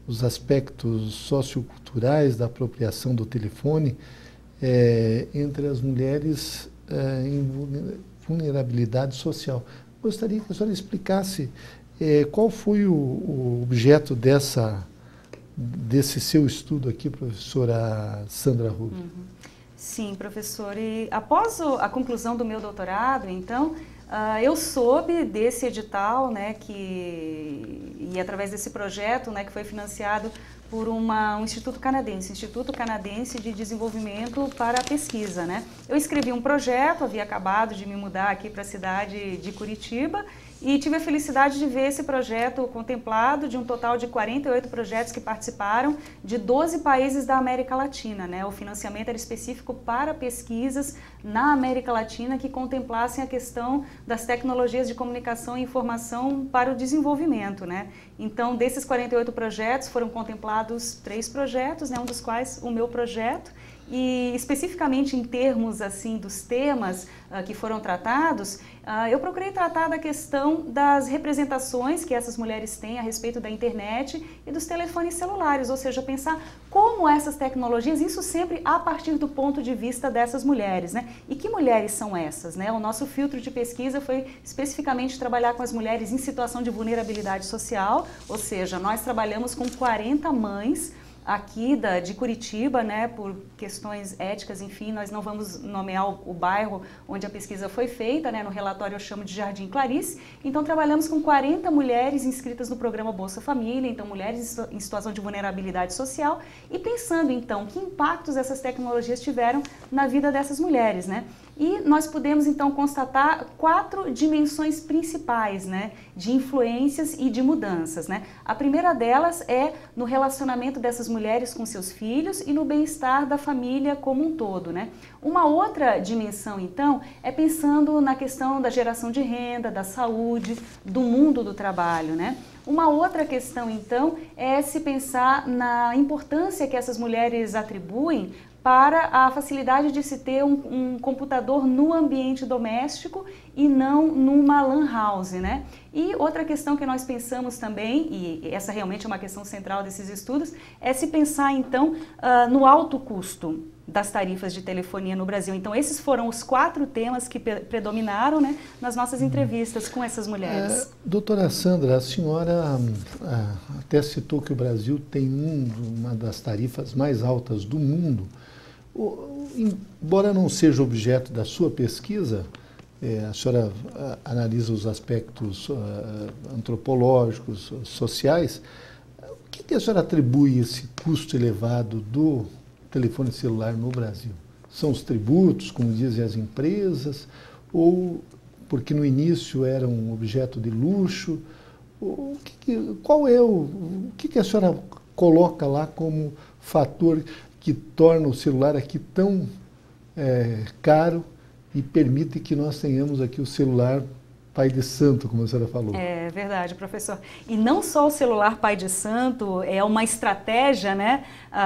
os aspectos socioculturais da apropriação do telefone entre as mulheres em vulnerabilidade social. Gostaria que a senhora explicasse qual foi o objeto desse seu estudo aqui, professora Sandra Rubio. Sim, professor. E após a conclusão do meu doutorado, então, eu soube desse edital, né, e através desse projeto, né, que foi financiado por um Instituto Canadense de Desenvolvimento para a Pesquisa, né? Eu escrevi um projeto, havia acabado de me mudar aqui para a cidade de Curitiba e tive a felicidade de ver esse projeto contemplado de um total de 48 projetos que participaram de 12 países da América Latina, né? O financiamento era específico para pesquisas na América Latina que contemplassem a questão das tecnologias de comunicação e informação para o desenvolvimento, né? Então, desses 48 projetos, foram contemplados 3 projetos, né? Um dos quais o meu projeto. E especificamente em termos assim dos temas que foram tratados, eu procurei tratar da questão das representações que essas mulheres têm a respeito da internet e dos telefones celulares, ou seja, pensar como essas tecnologias, isso sempre a partir do ponto de vista dessas mulheres, né? E que mulheres são essas, né? O nosso filtro de pesquisa foi especificamente trabalhar com as mulheres em situação de vulnerabilidade social, ou seja, nós trabalhamos com 40 mães aqui de Curitiba, né, por questões éticas, enfim, nós não vamos nomear o bairro onde a pesquisa foi feita, né, no relatório eu chamo de Jardim Clarice, então trabalhamos com 40 mulheres inscritas no programa Bolsa Família, então mulheres em situação de vulnerabilidade social e pensando então que impactos essas tecnologias tiveram na vida dessas mulheres, né. E nós pudemos, então, constatar 4 dimensões principais, né, de influências e de mudanças, né? A primeira delas é no relacionamento dessas mulheres com seus filhos e no bem-estar da família como um todo, né? Uma outra dimensão, então, é pensando na questão da geração de renda, da saúde, do mundo do trabalho, né? Uma outra questão, então, é se pensar na importância que essas mulheres atribuem para a facilidade de se ter um computador no ambiente doméstico e não numa lan house, né? E outra questão que nós pensamos também, e essa realmente é uma questão central desses estudos, é se pensar então no alto custo das tarifas de telefonia no Brasil. Então esses foram os 4 temas que predominaram, né, nas nossas entrevistas com essas mulheres. Doutora Sandra, a senhora até citou que o Brasil tem uma das tarifas mais altas do mundo. Embora não seja objeto da sua pesquisa, a senhora analisa os aspectos antropológicos, sociais, o que a senhora atribui esse custo elevado do telefone celular no Brasil? São os tributos, como dizem as empresas, ou porque no início era um objeto de luxo? O que a senhora coloca lá como fator que torna o celular aqui tão caro e permite que nós tenhamos aqui o celular pai de santo, como a senhora falou? É verdade, professor. E não só o celular pai de santo é uma estratégia, né,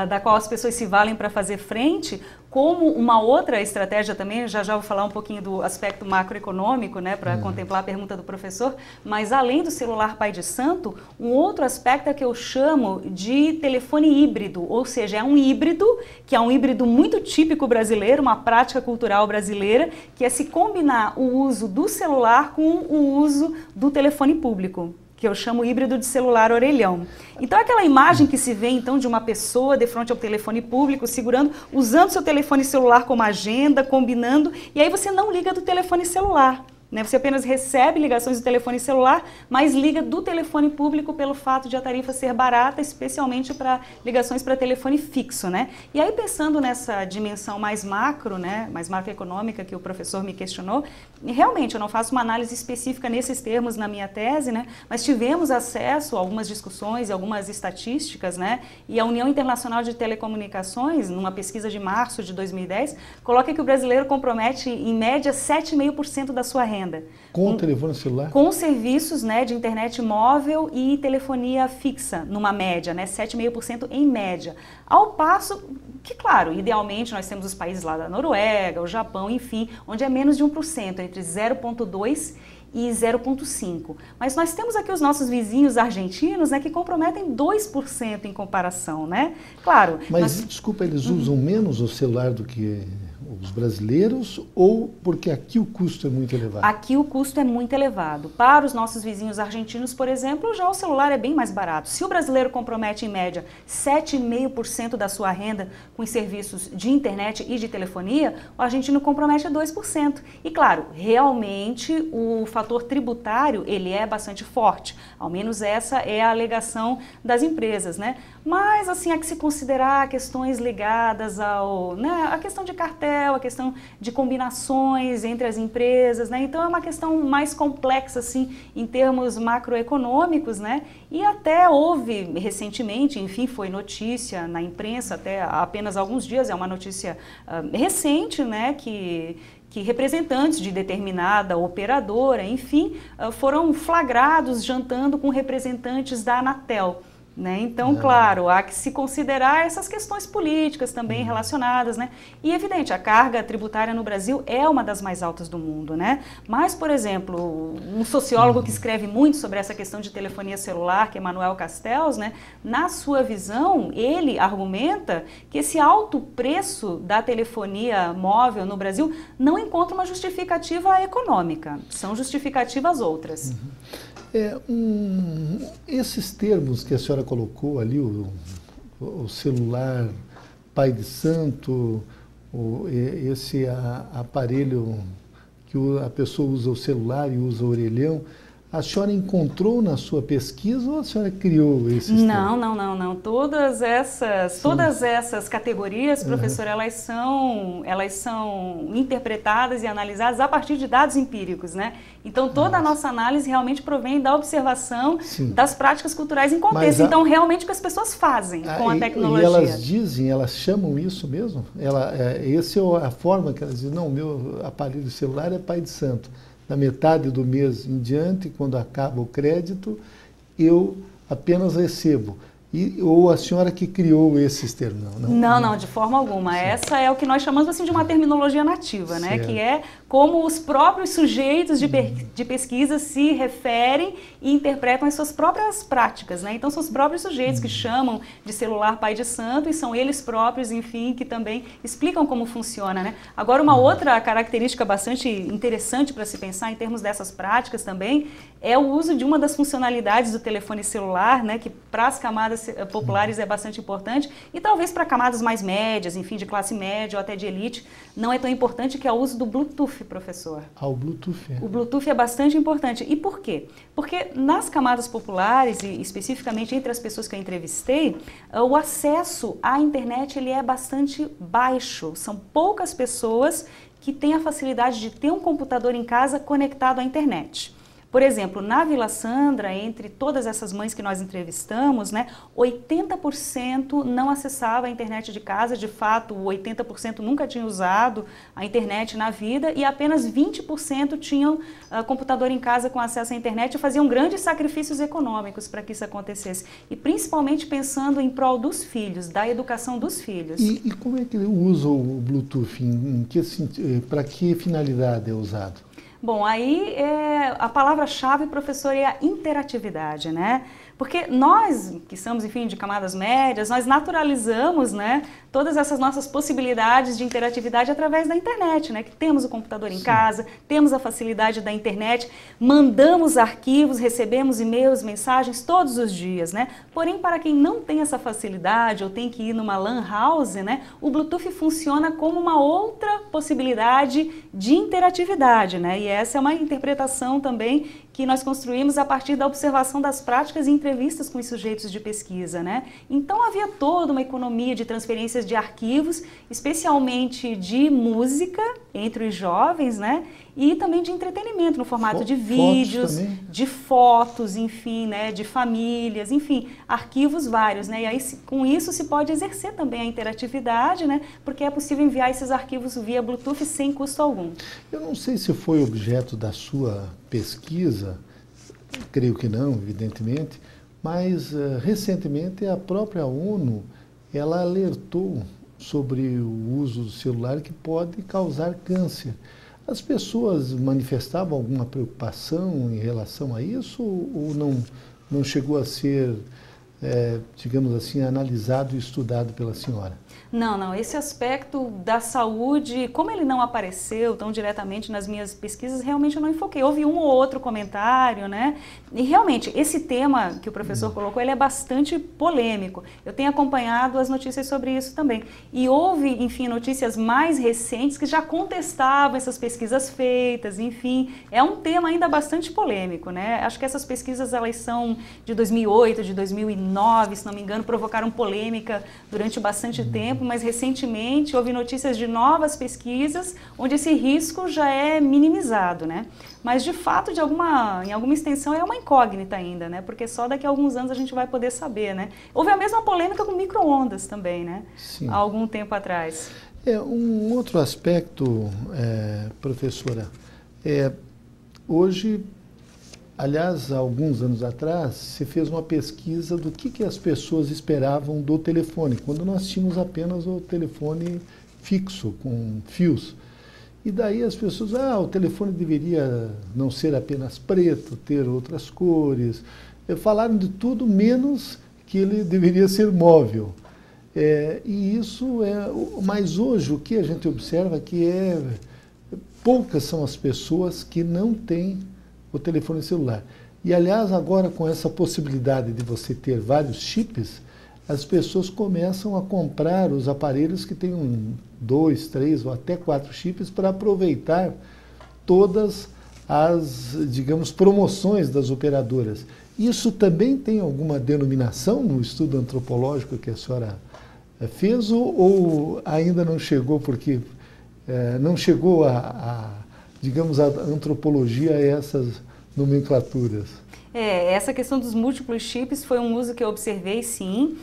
da qual as pessoas se valem para fazer frente, como uma outra estratégia também, já vou falar um pouquinho do aspecto macroeconômico, né, para contemplar a pergunta do professor, mas além do celular pai de santo, um outro aspecto é que eu chamo de telefone híbrido, ou seja, é um híbrido, que é um híbrido muito típico brasileiro, uma prática cultural brasileira, que é se combinar o uso do celular com o uso do telefone público, que eu chamo híbrido de celular orelhão. Então aquela imagem que se vê então de uma pessoa de frente ao telefone público, segurando, usando seu telefone celular como agenda, combinando, e aí você não liga do telefone celular, né? Você apenas recebe ligações do telefone celular, mas liga do telefone público pelo fato de a tarifa ser barata, especialmente para ligações para telefone fixo, né? E aí pensando nessa dimensão mais macro, né, mais macroeconômica que o professor me questionou, realmente eu não faço uma análise específica nesses termos na minha tese, né, mas tivemos acesso a algumas discussões e algumas estatísticas, né, e a União Internacional de Telecomunicações, numa pesquisa de março de 2010, coloca que o brasileiro compromete em média 7,5% da sua renda. Com o telefone celular? Com serviços, né, de internet móvel e telefonia fixa, numa média, né, 7,5% em média. Ao passo que, claro, idealmente nós temos os países lá da Noruega, o Japão, enfim, onde é menos de 1%, entre 0,2% e 0,5%. Mas nós temos aqui os nossos vizinhos argentinos, né, que comprometem 2% em comparação, né? Claro. Mas, desculpa, eles usam menos o celular do que os brasileiros, ou porque aqui o custo é muito elevado? Aqui o custo é muito elevado. Para os nossos vizinhos argentinos, por exemplo, já o celular é bem mais barato. Se o brasileiro compromete, em média, 7,5% da sua renda com os serviços de internet e de telefonia, o argentino compromete 2%. E, claro, realmente o fator tributário, ele é bastante forte. Ao menos essa é a alegação das empresas, né? Mas, assim, há que se considerar questões ligadas à questão de cartel, a questão de combinações entre as empresas, né? Então é uma questão mais complexa, assim, em termos macroeconômicos, né? E até houve recentemente, enfim, foi notícia na imprensa até há apenas alguns dias, é uma notícia recente, né? Que representantes de determinada operadora, enfim, foram flagrados jantando com representantes da Anatel. Né? Então, claro, há que se considerar essas questões políticas também relacionadas, né? E, evidente, a carga tributária no Brasil é uma das mais altas do mundo, né? Mas, por exemplo, um sociólogo que escreve muito sobre essa questão de telefonia celular, que é Manuel Castells, né? Na sua visão, ele argumenta que esse alto preço da telefonia móvel no Brasil não encontra uma justificativa econômica, são justificativas outras. Esses termos que a senhora colocou ali, o celular pai de santo, esse aparelho que a pessoa usa o celular e usa o orelhão, A senhora encontrou na sua pesquisa ou a senhora criou esse sistema? Não. Todas essas categorias, professor, elas são interpretadas e analisadas a partir de dados empíricos, né? Então, toda a nossa análise realmente provém da observação das práticas culturais em contexto. Então, realmente, o que as pessoas fazem com a tecnologia. E elas chamam isso mesmo? Essa é a forma que elas dizem, não, meu aparelho celular é pai de santo. Na metade do mês em diante, quando acaba o crédito, eu apenas recebo. Ou a senhora que criou esse sistema? Não, de forma alguma. Sim. Essa é o que nós chamamos assim, de uma terminologia nativa, né? Que é como os próprios sujeitos de pesquisa se referem e interpretam as suas próprias práticas, né? Então, são os próprios sujeitos que chamam de celular pai de santo e são eles próprios, enfim, que também explicam como funciona, né? Agora, uma outra característica bastante interessante para se pensar em termos dessas práticas também é o uso de uma das funcionalidades do telefone celular, né? Que para as camadas populares é bastante importante e talvez para camadas mais médias, enfim, de classe média ou até de elite, não é tão importante, que é o uso do Bluetooth, professor. O Bluetooth. O Bluetooth é bastante importante. E por quê? Porque nas camadas populares, e especificamente entre as pessoas que eu entrevistei, o acesso à internet ele é bastante baixo. São poucas pessoas que têm a facilidade de ter um computador em casa conectado à internet. Por exemplo, na Vila Sandra, entre todas essas mães que nós entrevistamos, né, 80% não acessava a internet de casa, de fato, 80% nunca tinha usado a internet na vida e apenas 20% tinham computador em casa com acesso à internet e faziam grandes sacrifícios econômicos para que isso acontecesse. E principalmente pensando em prol dos filhos, da educação dos filhos. E como é que ele usa o Bluetooth? Para que finalidade é usado? Bom, aí a palavra-chave, professor, é a interatividade, né? Porque nós, que somos, enfim, de camadas médias, nós naturalizamos, né, todas essas nossas possibilidades de interatividade através da internet, né? Que temos o computador em casa, temos a facilidade da internet, mandamos arquivos, recebemos e-mails, mensagens todos os dias, né? Porém, para quem não tem essa facilidade ou tem que ir numa LAN house, né, o Bluetooth funciona como uma outra possibilidade de interatividade, né? E essa é uma interpretação também que nós construímos a partir da observação das práticas e entrevistas com os sujeitos de pesquisa, né? Então havia toda uma economia de transferências de arquivos, especialmente de música entre os jovens, né? E também de entretenimento no formato de vídeos, de fotos, enfim, né? De famílias, enfim, arquivos vários, né? E aí com isso se pode exercer também a interatividade, né? Porque é possível enviar esses arquivos via Bluetooth sem custo algum. Eu não sei se foi objeto da sua pesquisa, creio que não, evidentemente, mas recentemente a própria ONU, ela alertou sobre o uso do celular que pode causar câncer. As pessoas manifestavam alguma preocupação em relação a isso ou não chegou a ser, digamos assim, analisado e estudado pela senhora? Não, esse aspecto da saúde, como ele não apareceu tão diretamente nas minhas pesquisas, realmente eu não enfoquei. Houve um ou outro comentário, né? E realmente, esse tema que o professor colocou, ele é bastante polêmico. Eu tenho acompanhado as notícias sobre isso também. E houve, enfim, notícias mais recentes que já contestavam essas pesquisas feitas, enfim. É um tema ainda bastante polêmico, né? Acho que essas pesquisas, elas são de 2008, de 2009, se não me engano, provocaram polêmica durante bastante tempo, mas recentemente houve notícias de novas pesquisas onde esse risco já é minimizado, né? Mas de fato, em alguma extensão é uma incógnita ainda, né? Porque só daqui a alguns anos a gente vai poder saber, né? Houve a mesma polêmica com micro-ondas também, né? Sim. Há algum tempo atrás. Um outro aspecto, professora, hoje, aliás, há alguns anos atrás, se fez uma pesquisa do que as pessoas esperavam do telefone, quando nós tínhamos apenas o telefone fixo, com fios. E daí as pessoas, o telefone deveria não ser apenas preto, ter outras cores. Falaram de tudo, menos que ele deveria ser móvel. E isso mas hoje o que a gente observa que poucas são as pessoas que não têm o telefone celular. E, aliás, agora com essa possibilidade de você ter vários chips, as pessoas começam a comprar os aparelhos que têm 2, 3 ou até 4 chips para aproveitar todas as, digamos, promoções das operadoras. Isso também tem alguma denominação no estudo antropológico que a senhora fez ou ainda não chegou, porque não chegou digamos, a antropologia a essas nomenclaturas? Essa questão dos múltiplos chips foi um uso que eu observei, sim.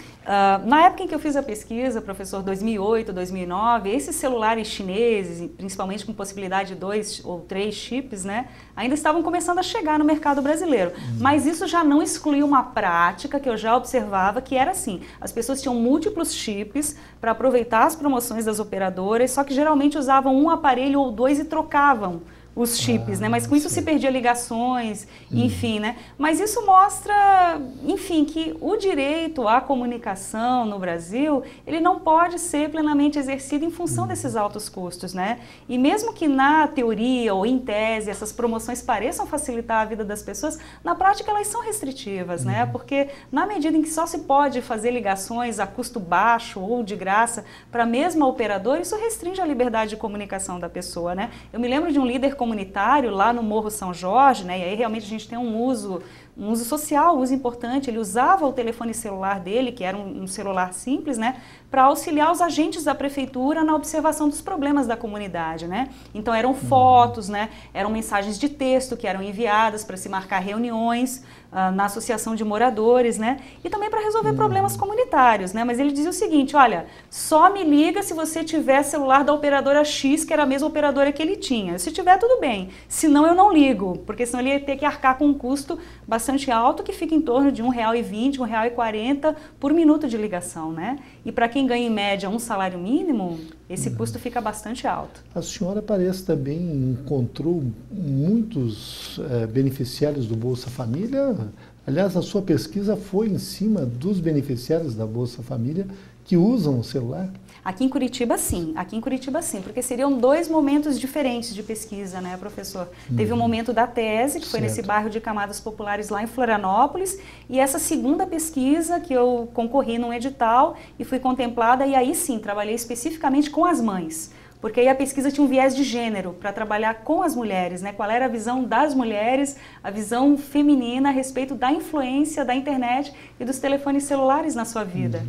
Na época em que eu fiz a pesquisa, professor, 2008, 2009, esses celulares chineses, principalmente com possibilidade de 2 ou 3 chips, né, ainda estavam começando a chegar no mercado brasileiro. Mas isso já não excluiu uma prática que eu já observava, que era assim, as pessoas tinham múltiplos chips para aproveitar as promoções das operadoras, só que geralmente usavam um aparelho ou 2 e trocavam os chips, né? Mas com isso se perdia ligações, enfim, né? Mas isso mostra, enfim, que o direito à comunicação no Brasil, ele não pode ser plenamente exercido em função desses altos custos, né? E mesmo que na teoria ou em tese essas promoções pareçam facilitar a vida das pessoas, na prática elas são restritivas, né? Porque na medida em que só se pode fazer ligações a custo baixo ou de graça para a mesma operadora, isso restringe a liberdade de comunicação da pessoa, né? Eu me lembro de um líder comunitário lá no Morro São Jorge, né? E aí realmente a gente tem um uso social, um uso importante. Ele usava o telefone celular dele, que era um celular simples, né, para auxiliar os agentes da prefeitura na observação dos problemas da comunidade, né? Então eram fotos, né, eram mensagens de texto que eram enviadas para se marcar reuniões na associação de moradores, né, e também para resolver problemas comunitários, né? Mas ele dizia o seguinte: olha, só me liga se você tiver celular da operadora X, que era a mesma operadora que ele tinha. Se tiver, tudo bem. Senão eu não ligo, porque senão ele ia ter que arcar com um custo bastante alto, que fica em torno de R$1,20, R$1,40 por minuto de ligação, né? E para quem ganha em média um salário mínimo, esse custo fica bastante alto. A senhora parece também encontrou muitos beneficiários do Bolsa Família. Aliás, a sua pesquisa foi em cima dos beneficiários da Bolsa Família que usam o celular? Aqui em Curitiba, sim. Aqui em Curitiba, sim. Porque seriam 2 momentos diferentes de pesquisa, né, professor? Teve um momento da tese, que foi nesse bairro de Camadas Populares lá em Florianópolis, e essa segunda pesquisa que eu concorri num edital e fui contemplada, e aí sim, trabalhei especificamente com as mães. Porque aí a pesquisa tinha um viés de gênero para trabalhar com as mulheres, né? Qual era a visão das mulheres, a visão feminina a respeito da influência da internet e dos telefones celulares na sua vida.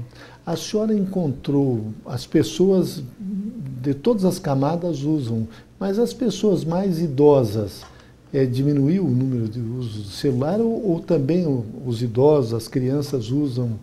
A senhora encontrou, as pessoas de todas as camadas usam, mas as pessoas mais idosas, diminuiu o número de uso do celular ou também os idosos, as crianças usam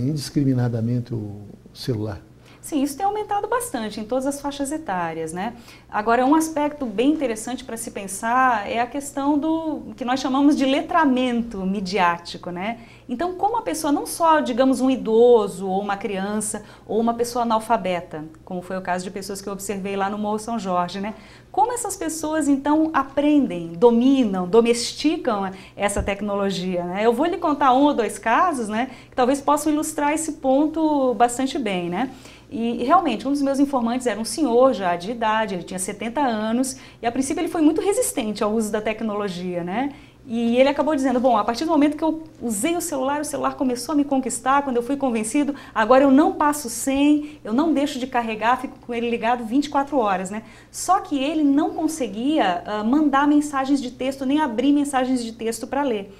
indiscriminadamente o celular? Sim, isso tem aumentado bastante em todas as faixas etárias, né? Agora, um aspecto bem interessante para se pensar é a questão do que nós chamamos de letramento midiático, né? Então, como a pessoa, não só, digamos, um idoso ou uma criança ou uma pessoa analfabeta, como foi o caso de pessoas que eu observei lá no Morro São Jorge, né? Como essas pessoas, então, aprendem, dominam, domesticam essa tecnologia, né? Eu vou lhe contar 1 ou 2 casos, né, que talvez possam ilustrar esse ponto bastante bem, né? E realmente, um dos meus informantes era um senhor já de idade, ele tinha 70 anos, e a princípio ele foi muito resistente ao uso da tecnologia, né? E ele acabou dizendo, bom, a partir do momento que eu usei o celular começou a me conquistar, quando eu fui convencido, agora eu não passo sem, eu não deixo de carregar, fico com ele ligado 24 horas, né? Só que ele não conseguia mandar mensagens de texto, nem abrir mensagens de texto para ler.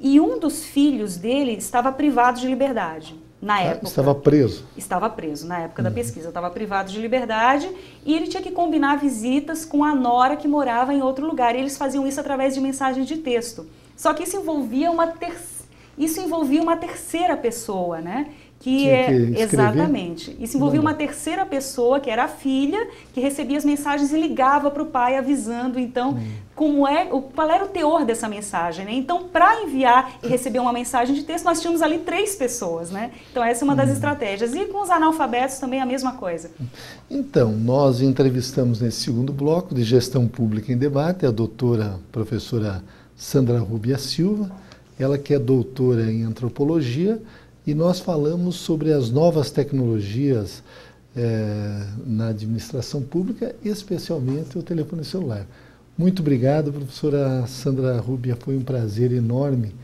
E um dos filhos dele estava privado de liberdade. Na época, estava preso? Estava preso, na época da pesquisa, estava privado de liberdade e ele tinha que combinar visitas com a nora que morava em outro lugar. E eles faziam isso através de mensagens de texto. Só que isso envolvia uma terceira pessoa, né? Exatamente. Isso envolvia uma terceira pessoa, que era a filha, que recebia as mensagens e ligava para o pai avisando, então, qual era o teor dessa mensagem, né? Então, para enviar e receber uma mensagem de texto, nós tínhamos ali 3 pessoas, né? Então, essa é uma das estratégias. E com os analfabetos também a mesma coisa. Então, nós entrevistamos nesse segundo bloco de Gestão Pública em Debate a professora Sandra Rubia Silva, ela que é doutora em Antropologia, e nós falamos sobre as novas tecnologias na administração pública, especialmente o telefone celular. Muito obrigado, professora Sandra Rubia, foi um prazer enorme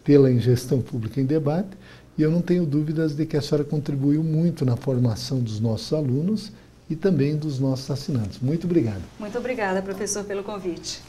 tê-la em Gestão Pública em Debate, e eu não tenho dúvidas de que a senhora contribuiu muito na formação dos nossos alunos e também dos nossos assinantes. Muito obrigado. Muito obrigada, professor, pelo convite.